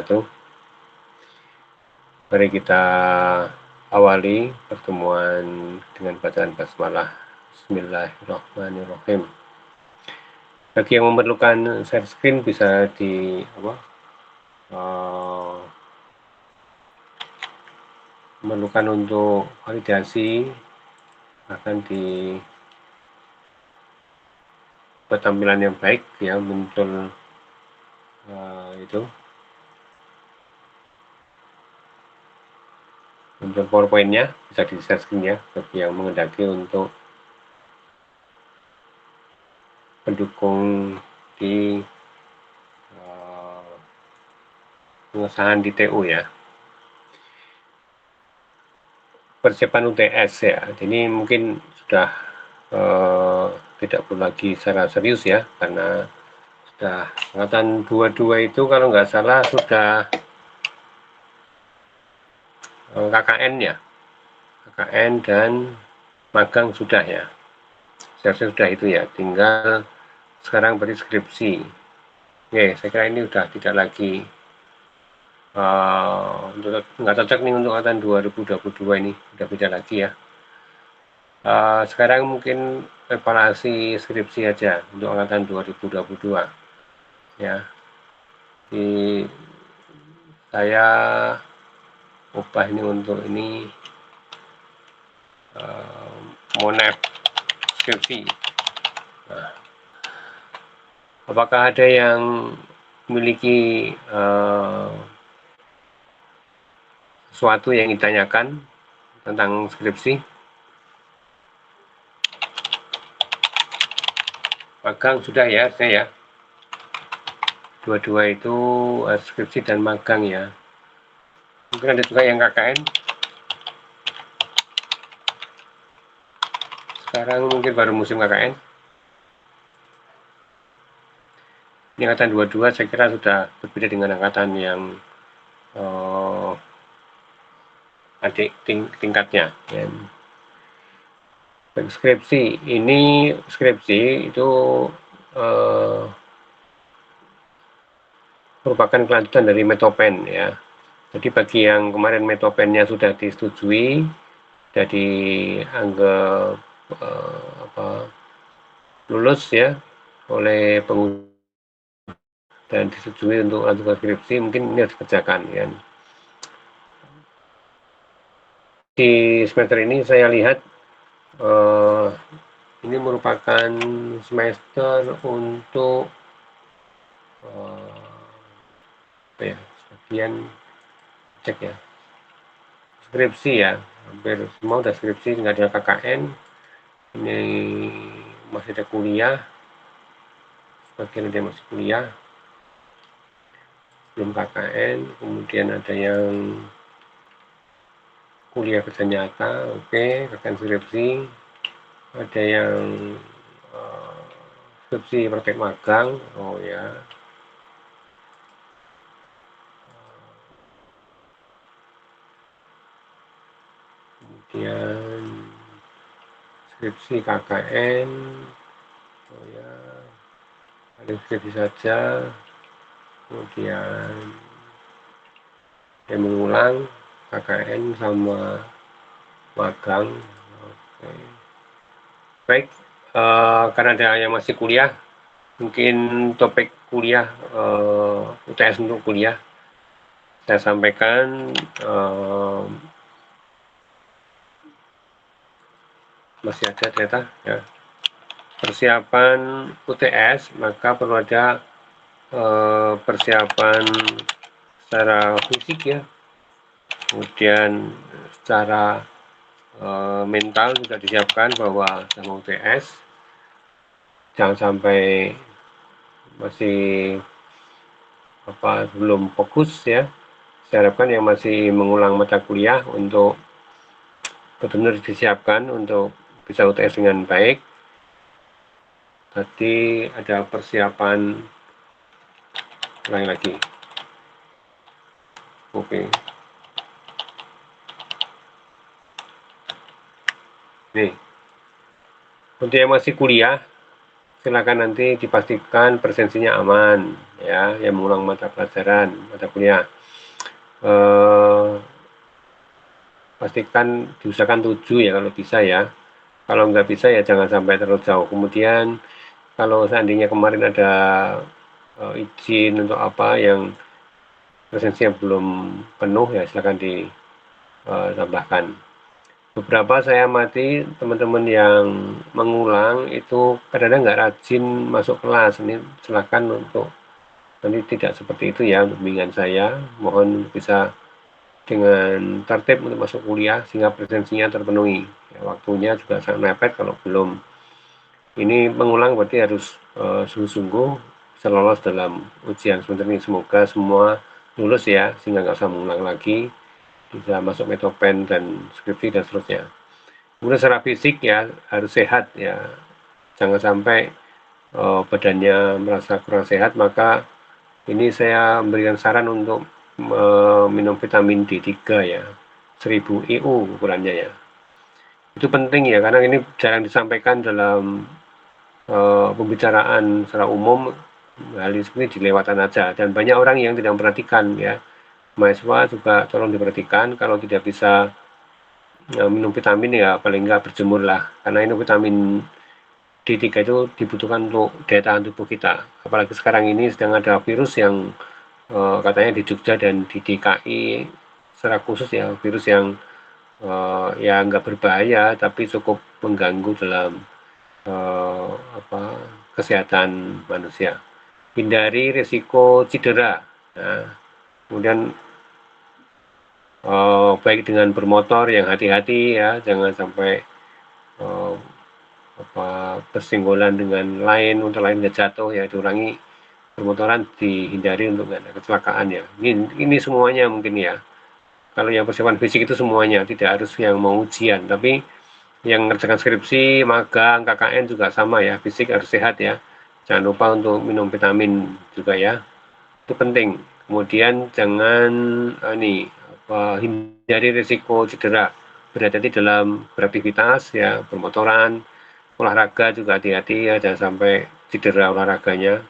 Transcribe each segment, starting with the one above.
wabarakatuh. Mari kita awali pertemuan dengan bacaan basmalah. Bismillahirrahmanirrahim. Bagi yang memerlukan share screen bisa memerlukan untuk validasi, akan di tampilan yang baik ya, muncul itu untuk PowerPoint-nya bisa di share screen ya, bagi yang menghendaki untuk pendukung di pengesahan di TU ya. Persiapan UTS ya, ini mungkin sudah tidak perlu lagi secara serius ya, karena sudah angkatan 22 itu kalau nggak salah sudah KKN ya, KKN dan magang sudah ya, seharusnya sudah itu ya, tinggal sekarang berarti skripsi. Oke, saya kira ini sudah tidak lagi nggak cocok nih untuk angkatan 2022 ini, udah beda lagi ya. Sekarang mungkin evaluasi skripsi aja untuk angkatan 2022 ya. Saya ubah ini untuk ini monep skripsi. Nah, apakah ada yang memiliki sesuatu yang ditanyakan tentang skripsi? Magang sudah ya, saya ya. Dua-dua itu skripsi dan magang ya. Mungkin ada juga yang KKN. Sekarang mungkin baru musim KKN. Ini angkatan 22 saya kira sudah berbeda dengan angkatan yang adik tingkatnya ya. Skripsi ini, skripsi itu merupakan kelanjutan dari Metopen ya. Jadi bagi yang kemarin Metopennya sudah disetujui, sudah dianggap lulus ya oleh penguji dan disetujui untuk lanjut skripsi, mungkin ini harus dikerjakan ya. Di semester ini saya lihat ini merupakan semester untuk sebagian cek ya, skripsi ya, hampir semua udah skripsi, nggak ada KKN. Ini masih ada kuliah, sebagian ada masih kuliah, belum KKN. Kemudian ada yang kuliah kerja nyata, oke, KKN skripsi. Ada yang skripsi praktek magang, oh ya. Kemudian skripsi KKN, oh ya, ada skripsi saja. Kemudian yang mengulang KKN sama magang. Oke. Baik, karena ada yang masih kuliah, mungkin topik kuliah UTS untuk kuliah saya sampaikan masih ada ternyata ya. Persiapan UTS maka perlu ada persiapan secara fisik ya, kemudian secara mental juga disiapkan bahwa sama UTS jangan sampai masih belum fokus ya. Saya harapkan yang masih mengulang mata kuliah untuk benar-benar disiapkan untuk bisa UTS dengan baik. Tadi ada persiapan lagi. Oke. Nih, untuk yang masih kuliah, silakan nanti dipastikan presensinya aman ya, yang mengulang mata pelajaran, mata kuliah. Pastikan diusahakan 7 ya kalau bisa ya. Kalau nggak bisa ya jangan sampai terlalu jauh. Kemudian kalau seandainya kemarin ada izin untuk apa yang presensinya belum penuh ya silakan ditambahkan. Beberapa saya amati teman-teman yang mengulang itu kadang-kadang nggak rajin masuk kelas. Ini silakan untuk nanti tidak seperti itu ya untuk bimbingan saya. Mohon bisa dengan tertib untuk masuk kuliah sehingga presensinya terpenuhi. Ya, waktunya juga sangat mepet kalau belum. Ini mengulang berarti harus sungguh-sungguh bisa lolos dalam ujian semester ini. Semoga semua lulus ya sehingga nggak usah mengulang lagi, bisa masuk metopen dan skripsi dan seterusnya. Kemudian secara fisik ya harus sehat ya, jangan sampai badannya merasa kurang sehat, maka ini saya memberikan saran untuk minum vitamin D3 ya, 1000 IU ukurannya ya. Itu penting ya, karena ini jarang disampaikan dalam pembicaraan secara umum, hal ini dilewatkan aja, dan banyak orang yang tidak memperhatikan ya. Mahasiswa juga tolong diperhatikan, kalau tidak bisa minum vitamin ya paling enggak berjemur lah, karena ini vitamin D3 itu dibutuhkan untuk daya tahan tubuh kita. Apalagi sekarang ini sedang ada virus yang katanya di Jogja dan di DKI secara khusus ya, virus yang ya nggak berbahaya tapi cukup mengganggu dalam apa, kesehatan manusia. Hindari risiko cedera. Nah, kemudian baik dengan bermotor yang hati-hati ya, jangan sampai eh, bersinggungan dengan lain, untuk lain nggak jatuh ya, dikurangi bermotoran, dihindari untuk nggak ada kecelakaan ya. Ini semuanya mungkin ya. Kalau yang persiapan fisik itu semuanya, tidak harus yang mau ujian, tapi yang ngerjakan skripsi, magang, KKN juga sama ya, fisik harus sehat ya. Jangan lupa untuk minum vitamin juga ya, itu penting. Kemudian jangan hindari risiko cedera, berhati-hati dalam beraktivitas ya, bermotoran, olahraga juga hati-hati ya, jangan sampai cedera olahraganya.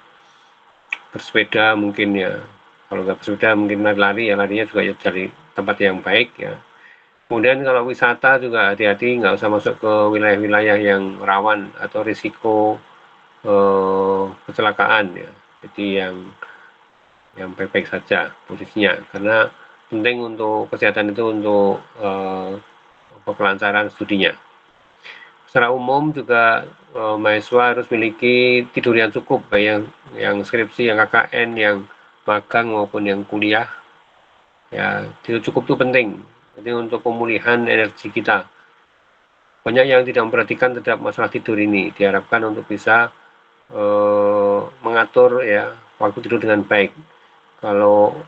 Bersepeda mungkin ya, kalau nggak bersepeda mungkin lari ya, larinya juga ya cari tempat yang baik ya. Kemudian kalau wisata juga hati-hati, nggak usah masuk ke wilayah-wilayah yang rawan atau risiko kecelakaan ya. Jadi yang baik-baik saja posisinya, karena penting untuk kesehatan itu untuk kelancaran studinya. Secara umum juga mahasiswa harus memiliki tidur yang cukup, baik yang skripsi, yang KKN, yang magang maupun yang kuliah. Ya, tidur cukup itu penting. Jadi untuk pemulihan energi kita. Banyak yang tidak memperhatikan terhadap masalah tidur ini. Diharapkan untuk bisa mengatur ya waktu tidur dengan baik. Kalau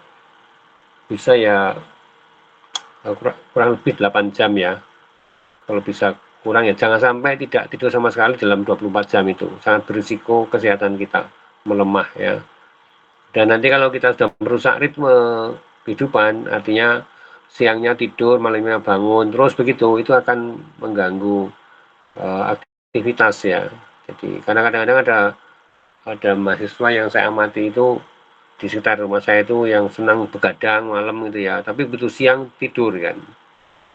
bisa ya kurang lebih 8 jam ya. Kalau bisa kurang ya jangan sampai tidak tidur sama sekali dalam 24 jam itu. Sangat berisiko kesehatan kita melemah ya. Dan nanti kalau kita sudah merusak ritme kehidupan, artinya siangnya tidur, malamnya bangun, terus begitu, itu akan mengganggu aktivitas ya. Jadi karena kadang-kadang ada mahasiswa yang saya amati itu di sekitar rumah saya itu yang senang begadang malam gitu ya, tapi begitu siang tidur kan.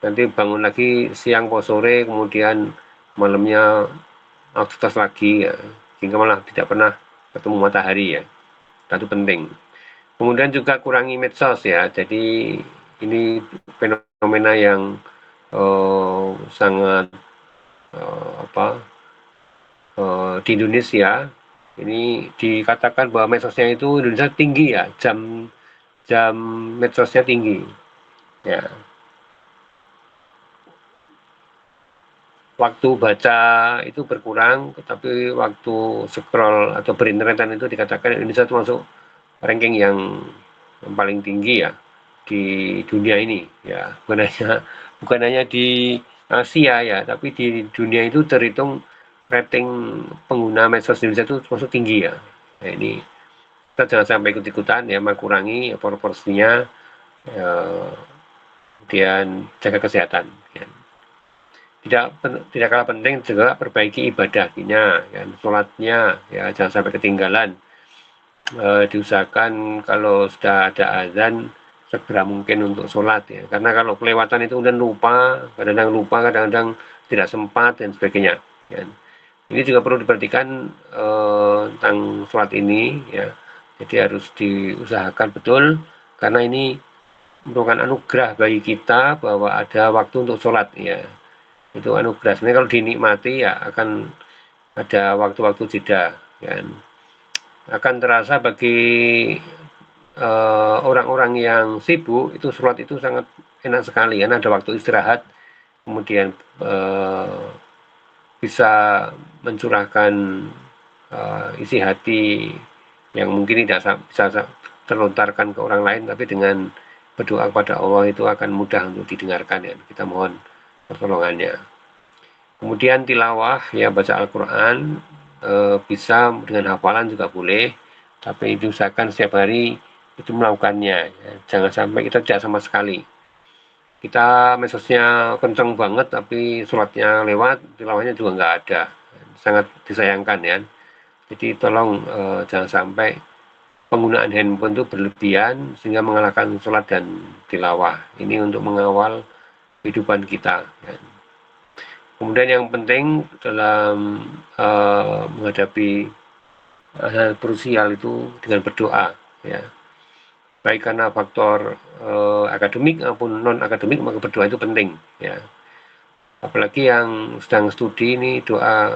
Nanti bangun lagi siang atau sore, kemudian malamnya aktivitas lagi ya, sehingga malah tidak pernah ketemu matahari ya. Itu penting. Kemudian juga kurangi medsos ya. Jadi ini fenomena yang sangat apa di Indonesia ini dikatakan bahwa medsosnya itu Indonesia tinggi ya, jam jam medsosnya tinggi ya. Waktu baca itu berkurang, tapi waktu scroll atau berinternetan itu dikatakan Indonesia termasuk ranking yang paling tinggi ya di dunia ini ya, bukan hanya di Asia ya, tapi di dunia itu terhitung rating pengguna medsos Indonesia itu termasuk tinggi ya. Nah, ini kita jangan sampai ikut-ikutan ya, kurangi proporsinya ya, kemudian jaga kesehatan ya. tidak kalah penting juga perbaiki ibadahnya, ya, sholatnya, ya, jangan sampai ketinggalan. Diusahakan kalau sudah ada azan segera mungkin untuk sholat, ya, karena kalau kelewatan itu kemudian lupa, kadang-kadang tidak sempat dan sebagainya, ya. Ini juga perlu diperhatikan tentang sholat ini, ya. Jadi harus diusahakan betul karena ini merupakan anugerah bagi kita bahwa ada waktu untuk sholat, ya. Itu anugerah. Sebenarnya kalau dinikmati ya akan ada waktu-waktu jeda, ya. Akan terasa bagi orang-orang yang sibuk itu sholat itu sangat enak sekali karena ada waktu istirahat, kemudian bisa mencurahkan isi hati yang mungkin tidak bisa terlontarkan ke orang lain, tapi dengan berdoa kepada Allah itu akan mudah untuk didengarkan, ya. Kita mohon pertolongannya. Kemudian tilawah, ya, baca Al-Quran, bisa dengan hafalan juga boleh, tapi diusahakan setiap hari itu melakukannya, ya. Jangan sampai kita tidak sama sekali. Kita mesosnya kenceng banget tapi sholatnya lewat, tilawahnya juga nggak ada. Sangat disayangkan, ya. Jadi tolong jangan sampai penggunaan handphone itu berlebihan sehingga mengalahkan sholat dan tilawah. Ini untuk mengawal kehidupan kita, ya. Kemudian yang penting dalam menghadapi hal krusial itu dengan berdoa, ya. Baik karena faktor akademik maupun non akademik, maka berdoa itu penting, ya. Apalagi yang sedang studi ini, doa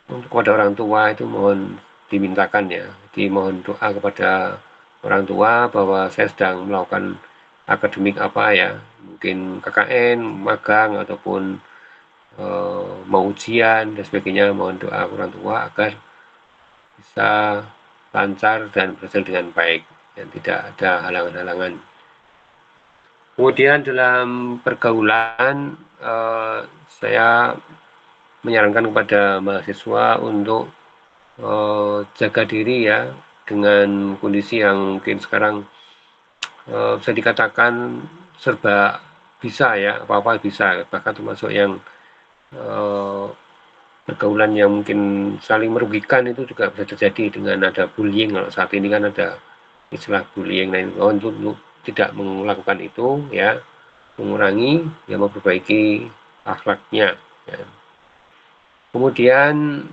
untuk kepada orang tua itu mohon dimintakan, ya. Jadi mohon doa kepada orang tua bahwa saya sedang melakukan akademik apa, ya, mungkin KKN, magang ataupun mau ujian dan sebagainya, mohon doa orang tua agar bisa lancar dan berhasil dengan baik dan tidak ada halangan-halangan. Kemudian dalam pergaulan saya menyarankan kepada mahasiswa untuk jaga diri, ya, dengan kondisi yang mungkin sekarang bisa dikatakan serba bisa, ya, apa-apa bisa, bahkan termasuk yang pergaulan yang mungkin saling merugikan itu juga bisa terjadi dengan ada bullying. Kalau saat ini kan ada istilah bullying, nah untuk tidak melakukan itu, ya, mengurangi, ya, memperbaiki akhlaknya, ya. Kemudian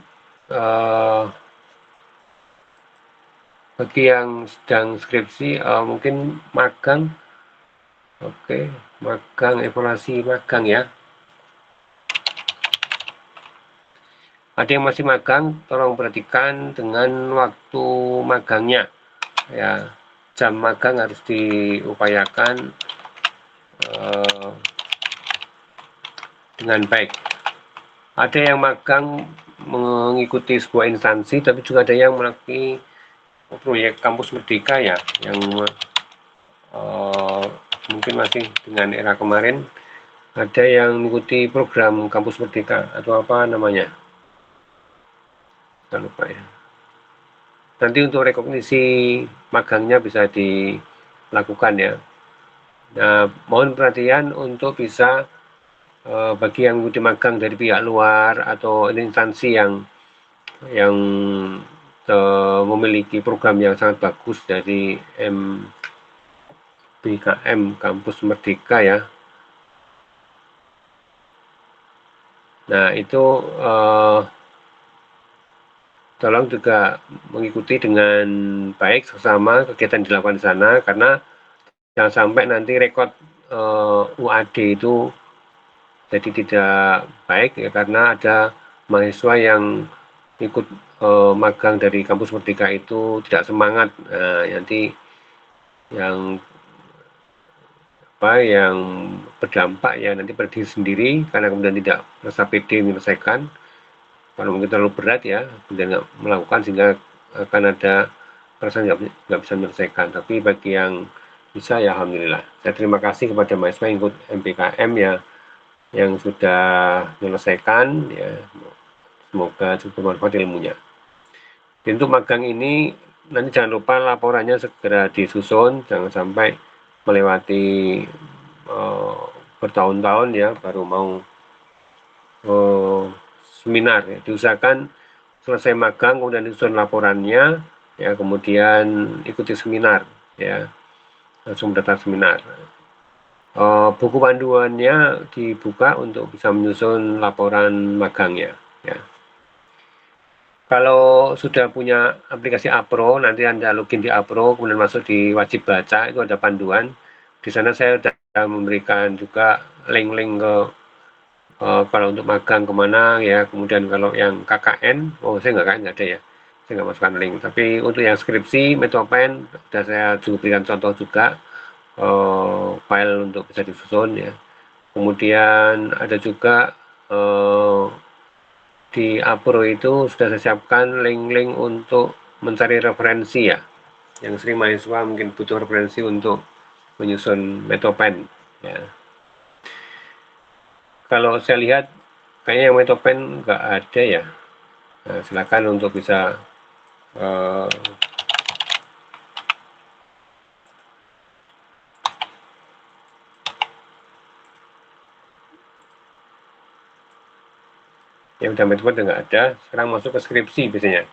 bagi yang sedang skripsi mungkin magang, oke, magang, evaluasi magang, ya. Ada yang masih magang, tolong perhatikan dengan waktu magangnya, ya. Jam magang harus diupayakan dengan baik. Ada yang magang mengikuti sebuah instansi, tapi juga ada yang melalui proyek Kampus Merdeka, ya, yang mungkin masih dengan era kemarin. Ada yang mengikuti program Kampus Merdeka atau apa namanya, saya lupa, ya. Nanti untuk rekognisi magangnya bisa dilakukan, ya. Nah, mohon perhatian untuk bisa bagi yang mengikuti magang dari pihak luar atau instansi yang memiliki program yang sangat bagus dari MBKM Kampus Merdeka, ya. Nah, itu tolong juga mengikuti dengan baik sesama kegiatan dilakukan di sana, karena jangan sampai nanti rekod UAD itu jadi tidak baik, ya, karena ada mahasiswa yang ikut magang dari Kampus Merdeka itu tidak semangat, nanti yang berdampak, ya, nanti pada diri sendiri karena kemudian tidak merasa pede menyelesaikan. Kalau mungkin terlalu berat, ya, kemudian nggak melakukan sehingga akan ada perasaan nggak bisa menyelesaikan. Tapi bagi yang bisa, ya, alhamdulillah. Saya terima kasih kepada mahasiswa yang ikut MBKM, ya, yang sudah menyelesaikan, ya. Semoga cukup bermanfaat ilmunya. Dan untuk magang ini nanti jangan lupa laporannya segera disusun, jangan sampai melewati bertahun-tahun, ya, baru mau seminar ya. Diusahakan selesai magang kemudian disusun laporannya ya, kemudian ikuti seminar ya, langsung datang seminar. Buku panduannya dibuka untuk bisa menyusun laporan magangnya ya. Kalau sudah punya aplikasi Apro, nanti Anda login di Apro, kemudian masuk di wajib baca, itu ada panduan. Di sana saya sudah memberikan juga link-link ke kalau untuk magang kemana ya, kemudian kalau yang KKN, saya nggak ada ya, saya nggak masukkan link. Tapi untuk yang skripsi, Metopen, sudah saya juga berikan contoh juga file untuk bisa disusun ya. Kemudian ada juga di Apro itu sudah saya siapkan link-link untuk mencari referensi ya. Yang sering mahasiswa mungkin butuh referensi untuk menyusun Metopen ya. Kalau saya lihat kayaknya yang Metopen nggak ada ya. Nah, silakan untuk bisa yang udah Metopen nggak ada. Sekarang masuk ke skripsi biasanya.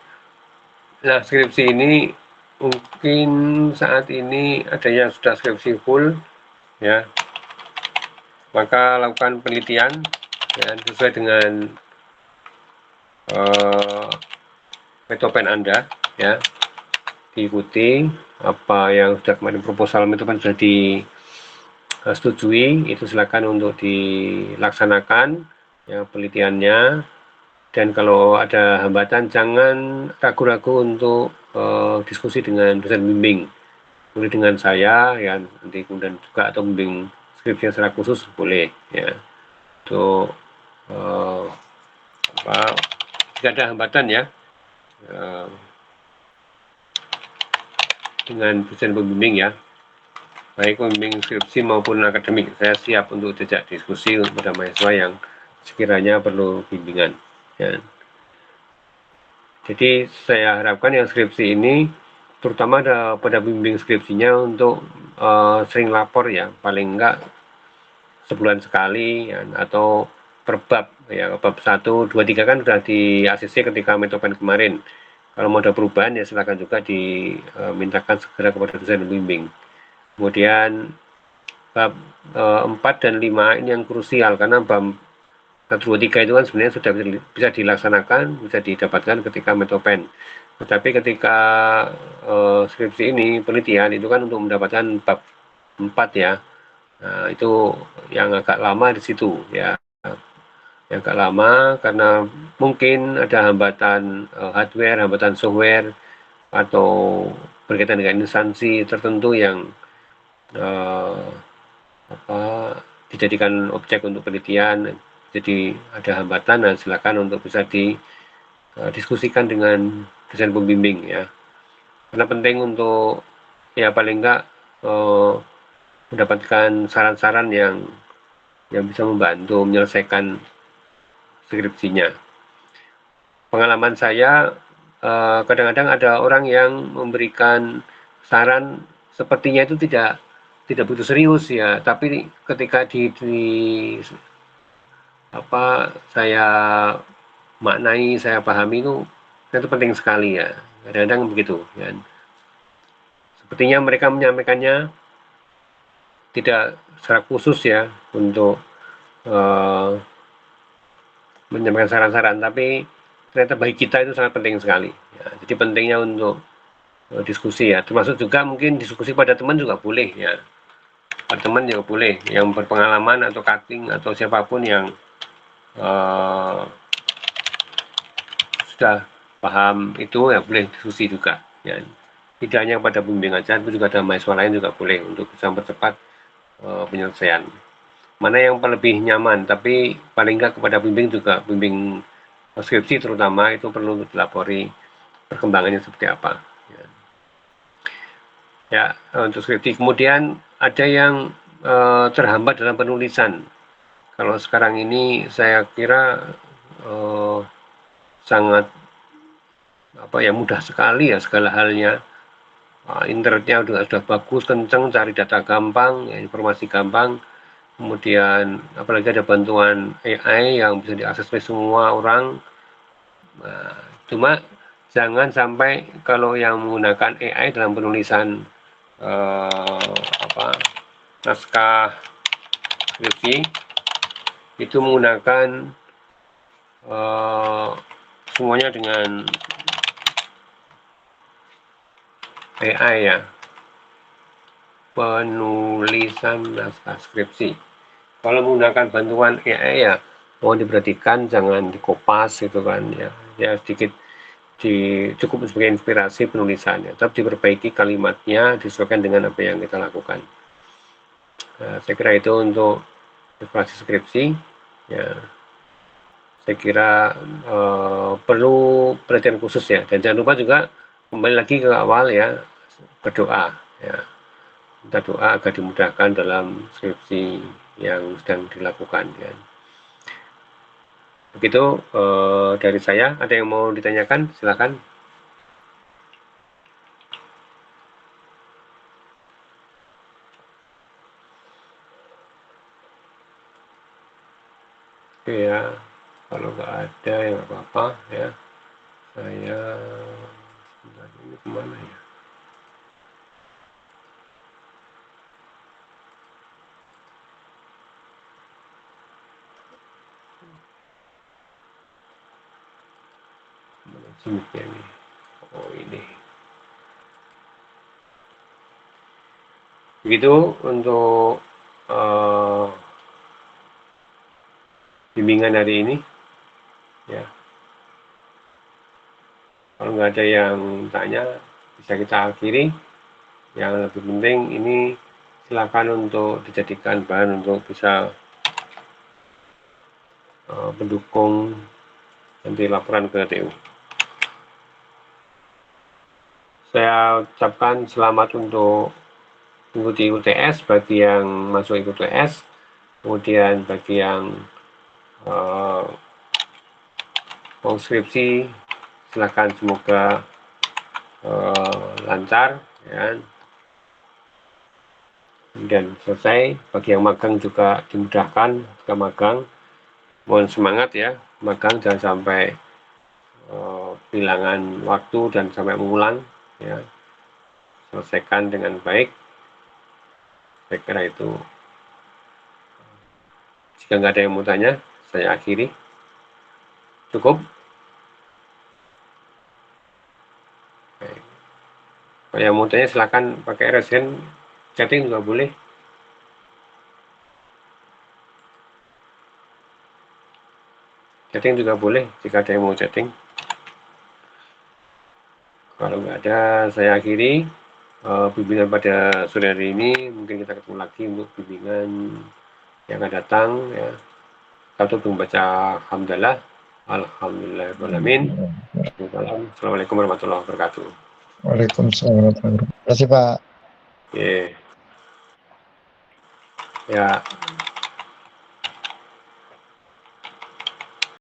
Nah, skripsi ini mungkin saat ini ada yang sudah skripsi full ya, maka lakukan penelitian ya, sesuai dengan Metopen Anda ya, diikuti apa yang sudah kemarin proposal Metopen sudah disetujui, itu silakan untuk dilaksanakan ya penelitiannya. Dan kalau ada hambatan jangan ragu-ragu untuk diskusi dengan dosen bimbing, boleh dengan saya ya, nanti kemudian juga, atau bimbing skripsi secara khusus boleh ya, untuk jika ada hambatan ya dengan dosen pembimbing ya, baik pembimbing skripsi maupun akademik, saya siap untuk diajak diskusi kepada mahasiswa yang sekiranya perlu bimbingan ya. Jadi saya harapkan yang skripsi ini, terutama pada bimbing skripsinya, untuk sering lapor ya, paling enggak sebulan sekali ya, atau per bab ya, bab 1, 2, 3 kan sudah di ACC ketika Metopen kemarin. Kalau mau ada perubahan ya silakan juga dimintakan segera kepada dosen bimbing. Kemudian bab 4 dan 5 ini yang krusial, karena bab 1, 2, 3 itu kan sebenarnya sudah bisa dilaksanakan, bisa didapatkan ketika Metopen. Tetapi ketika skripsi ini, penelitian itu kan untuk mendapatkan bab 4 ya. Nah, itu yang agak lama di situ ya. Yang agak lama karena mungkin ada hambatan hardware, hambatan software, atau berkaitan dengan instansi tertentu yang dijadikan objek untuk penelitian, jadi ada hambatan. Nah, silakan untuk bisa didiskusikan dengan dosen pembimbing ya, karena penting untuk ya paling enggak mendapatkan saran-saran yang bisa membantu menyelesaikan skripsinya. Pengalaman saya kadang-kadang ada orang yang memberikan saran sepertinya itu tidak begitu serius ya, tapi ketika saya maknai, saya pahami itu penting sekali ya, kadang-kadang begitu ya. Sepertinya mereka menyampaikannya tidak secara khusus ya untuk menyampaikan saran-saran, tapi ternyata bagi kita itu sangat penting sekali ya. Jadi pentingnya untuk diskusi ya, termasuk juga mungkin diskusi pada teman juga boleh ya, pada teman juga boleh yang berpengalaman atau cutting atau siapapun yang sudah paham itu ya, boleh diskusi juga ya. Tidak hanya pada pembimbing aja, tapi juga ada mahasiswa lain juga boleh untuk bisa mempercepat penyelesaian. Mana yang lebih nyaman, tapi paling enggak kepada pembimbing juga, pembimbing skripsi terutama, itu perlu dilapori perkembangannya seperti apa ya untuk skripsi. Kemudian ada yang terhambat dalam penulisan. Kalau sekarang ini saya kira sangat mudah sekali ya segala halnya. Internetnya sudah bagus, kencang, cari data gampang ya, informasi gampang. kemudian apalagi ada bantuan AI yang bisa diakses oleh semua orang. Cuma jangan sampai kalau yang menggunakan AI dalam penulisan naskah skripsi itu menggunakan semuanya dengan AI ya, penulisan naskah skripsi. Kalau menggunakan bantuan AI ya mohon diperhatikan jangan dikopas gitu kan ya sedikit cukup sebagai inspirasi penulisannya, tetap diperbaiki kalimatnya disesuaikan dengan apa yang kita lakukan. Saya kira itu untuk inspirasi skripsi ya. Saya kira perlu perhatian khusus ya, dan jangan lupa juga kembali lagi ke awal ya, berdoa ya, minta doa agar dimudahkan dalam skripsi yang sedang dilakukan ya. Begitu dari saya. Ada yang mau ditanyakan? Silakan. Oke ya, kalau nggak ada ya nggak apa-apa ya. Saya ini kemana ya? Mana sumiknya nih? Oh ini. Begitu untuk bimbingan hari ini ya. Kalau nggak ada yang tanya bisa kita akhiri. Yang lebih penting ini silakan untuk dijadikan bahan untuk bisa mendukung nanti laporan ke TU. Saya ucapkan selamat untuk mengikuti UTS bagi yang masuk ikut UTS, kemudian bagi yang mau skripsi silakan semoga lancar ya. Dan selesai. Bagi yang magang juga dimudahkan jika magang, mohon semangat ya magang, jangan sampai kehilangan waktu dan sampai mengulang ya, selesaikan dengan baik. Saya kira itu. Jika nggak ada yang mau tanya, saya akhiri. Cukup. Baik. Kalau yang mau tanya silakan pakai resen, chatting juga boleh. Chatting juga boleh jika ada yang mau chatting. Kalau nggak ada, saya akhiri bimbingan pada sore hari ini. Mungkin kita ketemu lagi untuk bimbingan yang akan datang ya. Kita membaca alhamdulillah, alhamdulillahirobbilalamin. Assalamualaikum warahmatullahi wabarakatuh. Waalaikumsalam warahmatullahi wabarakatuh. Terima kasih Pak. Oke. Ya.